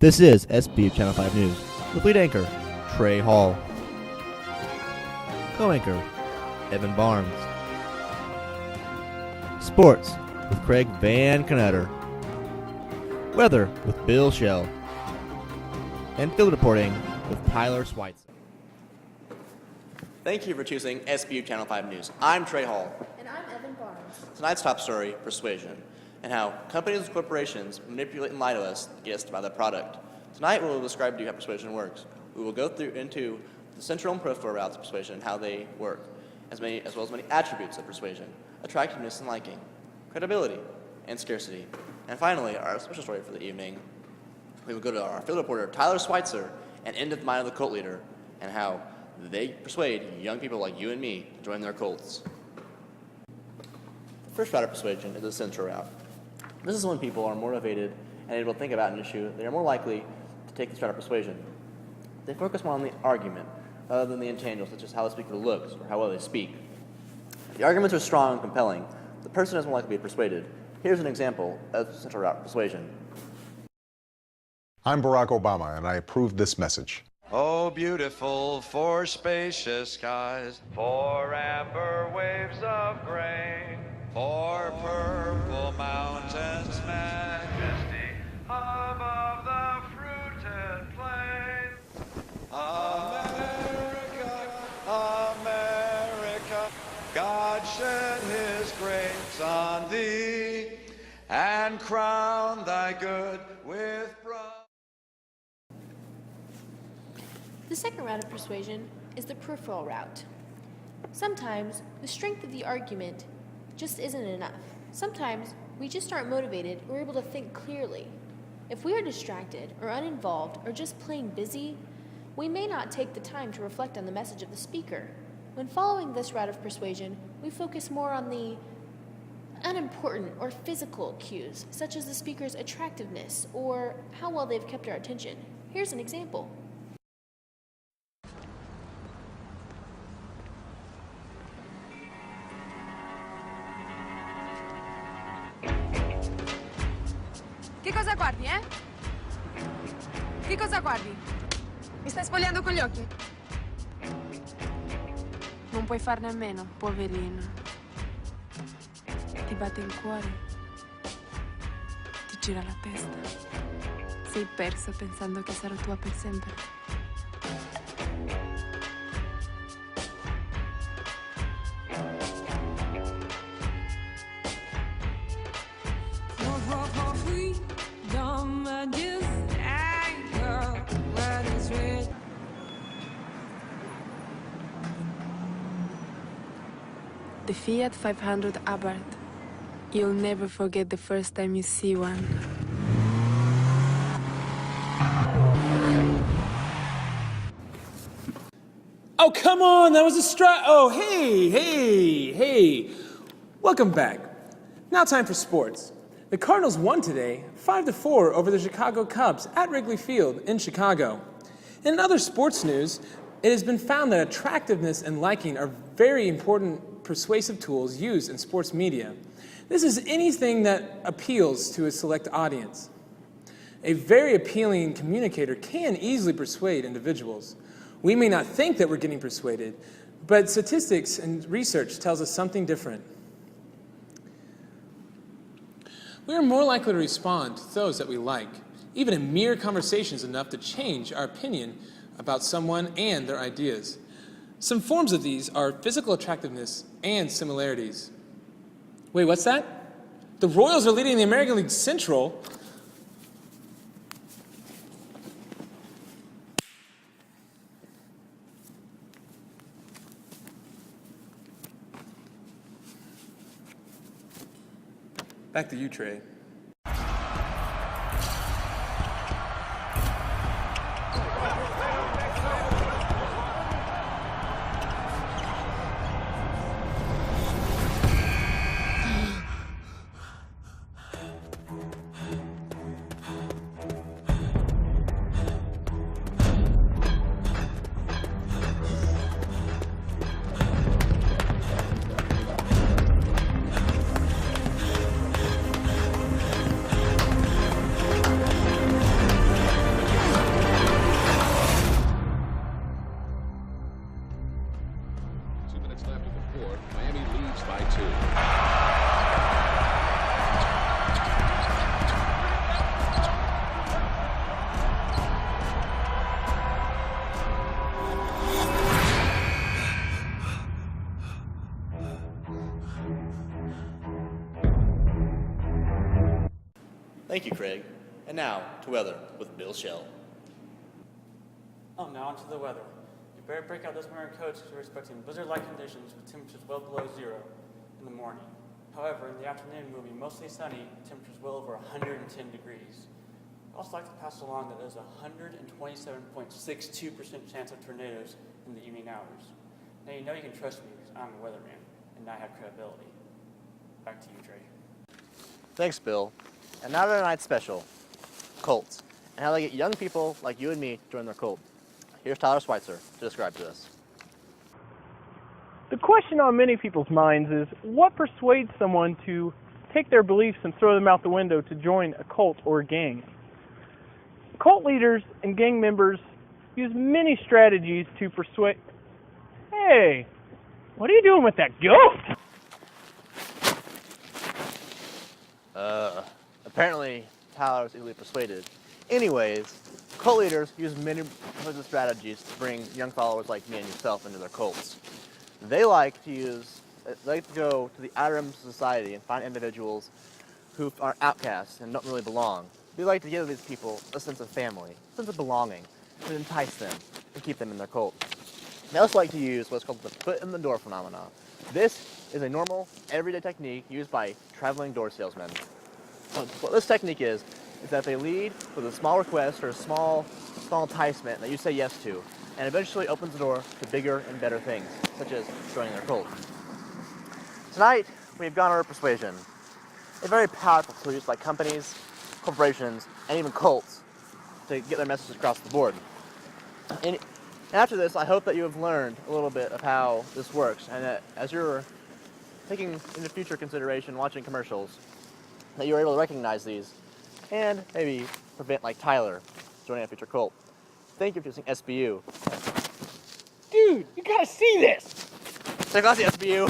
This is SBU Channel 5 News with lead anchor Trae Hall, co-anchor Evan Barnes, sports with Craig Van Connetter, weather with Bill Shell, and field reporting with Tyler Schweitzer. Thank you for choosing SBU Channel 5 News. I'm Trae Hall. And I'm Evan Barnes. Tonight's top story, persuasion, and how companies and corporations manipulate and lie to us to get us to buy their product. Tonight we will describe to you how persuasion works. We will go into the central and peripheral routes of persuasion and how they work, as well as many attributes of persuasion: attractiveness and liking, credibility, and scarcity. And finally, our special story for the evening, we will go to our field reporter Tyler Schweitzer and end at the mind of the cult leader and how they persuade young people like you and me to join their cults. The first route of persuasion is the central route. This is when people are motivated and able to think about an issue. They are more likely to take this route of persuasion. They focus more on the argument rather than the intangibles, such as how the speaker looks or how well they speak. If the arguments are strong and compelling, the person is more likely to be persuaded. Here's an example of the central route of persuasion. I'm Barack Obama, and I approve this message. Oh, beautiful for spacious skies, for amber waves of grain, for purple mountains' majesty, above the fruited plain. America, America, God shed his grace on thee, and crown thy good with pride. The second route of persuasion is the peripheral route. Sometimes the strength of the argument just isn't enough. Sometimes we just aren't motivated or able to think clearly. If we are distracted or uninvolved or just plain busy, we may not take the time to reflect on the message of the speaker. When following this route of persuasion, we focus more on the unimportant or physical cues, such as the speaker's attractiveness or how well they've kept our attention. Here's an example. Che cosa guardi, eh? Che cosa guardi? Mi stai spogliando con gli occhi? Non puoi farne a meno, poverino. Ti batte il cuore. Ti gira la testa. Sei perso pensando che sarò tua per sempre. The Fiat 500 Abarth. You'll never forget the first time you see one. Oh, come on, that was a strike. Oh, hey. Welcome back. Now time for sports. The Cardinals won today, 5-4 over the Chicago Cubs at Wrigley Field in Chicago. In other sports news, it has been found that attractiveness and liking are very important persuasive tools used in sports media. This is anything that appeals to a select audience. A very appealing communicator can easily persuade individuals. We may not think that we're getting persuaded, but statistics and research tells us something different. We are more likely to respond to those that we like. Even a mere conversation is enough to change our opinion about someone and their ideas. Some forms of these are physical attractiveness and similarities. Wait, what's that? The Royals are leading the American League Central. Back to you, Trae. Thank you, Craig. And now to weather with Bill Shell. Oh, now onto the weather. You better break out those winter coats because we're expecting blizzard-like conditions with temperatures well below zero in the morning. However, in the afternoon, we'll be mostly sunny, temperatures well over 110 degrees. I'd also like to pass along that there's a 127.62% chance of tornadoes in the evening hours. Now, you know you can trust me because I'm a weatherman, and I have credibility. Back to you, Trae. Thanks, Bill. And now to tonight's special, cults, and how they get young people like you and me to join their cult. Here's Tyler Schweitzer to describe to us. The question on many people's minds is, what persuades someone to take their beliefs and throw them out the window to join a cult or a gang? Cult leaders and gang members use many strategies to persuade... Hey, what are you doing with that goat? Apparently, Tyler was easily persuaded. Anyways, cult leaders use many strategies to bring young followers like me and yourself into their cults. They like to go to the outer rims of society and find individuals who are outcasts and don't really belong. They like to give these people a sense of family, a sense of belonging, to entice them and keep them in their cult. They also like to use what's called the foot in the door phenomenon. This is a normal, everyday technique used by traveling door salesmen. What this technique is that they lead with a small request or a small enticement that you say yes to, and eventually opens the door to bigger and better things, such as joining their cult. Tonight, we've gone over persuasion, a very powerful tool used by companies, corporations, and even cults to get their messages across the board. And after this, I hope that you have learned a little bit of how this works, and that as you're taking into future consideration watching commercials, that you're able to recognize these and maybe prevent, like Tyler, joining a future cult. Thank you for using SBU. Dude, you gotta see this! Take off the SBU.